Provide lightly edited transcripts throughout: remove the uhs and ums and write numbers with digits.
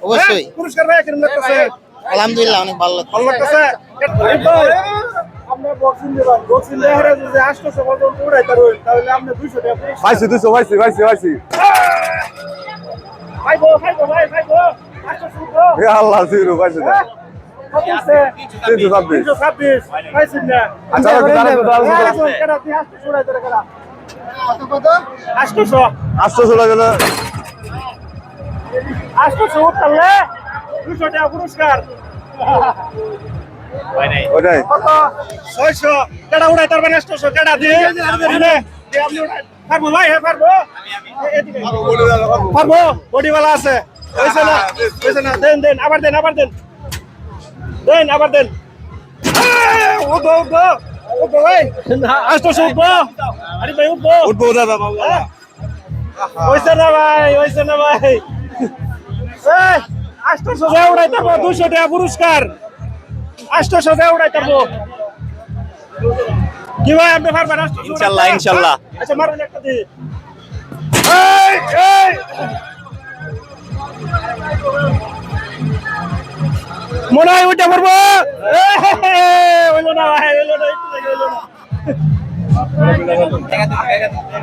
অবশ্যই আলহামদুলিল্লাহ অনেক ভালো লাগছে। আল্লাহ জিরো পাইছে না। পুরস্কার ওটাই 600 কেডা উড়াই তার মানে 800 কেডা দিয়ে আপনি পারবো ভাই হ্যাঁ পারবো পারবো বডিওয়ালা আছে হইছে না দেন দেন আবার দেন আবার দেন উঠবো ভাই 800 উঠবো আরে ভাই উঠবো দাদা বাবু হইছে না ভাই এই 800 টাকা উড়াই তারবো 200 টাকা পুরস্কার 800 টাকা উড়াই তারবো কি ভাই আপনি পারবেন 800 ইনশাআল্লাহ আচ্ছা মারুন একটা দি মনে হয় ওইটা পারবো হইলো না ভাই হইলো না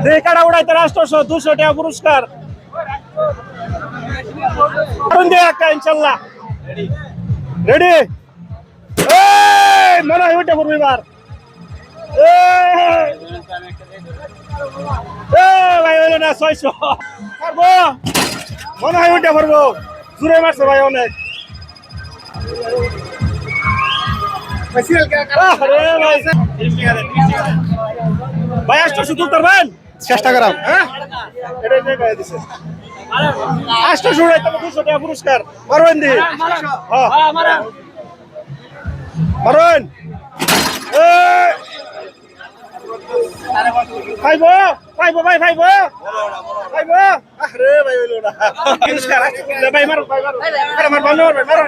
দেখ কাটা উড়াই তার 800 200 টাকা পুরস্কার ইনশাল্লাহ রেডি মনে হয় ওইটা করবো এবার ভাই হইলো না 600 পারবো মনে হয় ওইটা পারবো জুড়ে মারছে ভাই অনেক ভাই 800 তুলতে পারবেন চেষ্টা করাম। হ্যাঁ এটাই গায়ে দিছে 800 উড়াই তবে 200 টাকা পুরস্কার মারবেন দি হ্যাঁ মারবেন পাইবো ভাই পাইবো আরে ভাই হইলো না পুরস্কার ভাই মারো আরে মারো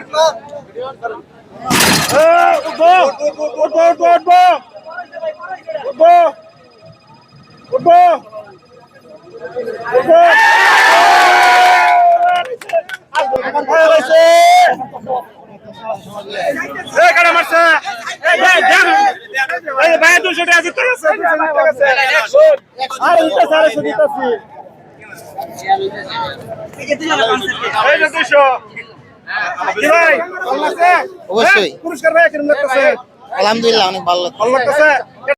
উঠবো ভাই 200 টাকা জিততে গেছে আর উঠতে সারে দিতেছি এই যে 200 কি ভাই ভালো লাগছে অবশ্যই পুরস্কার ভাই কিরকম লাগতেছে আলহামদুলিল্লাহ অনেক ভালো লাগছে।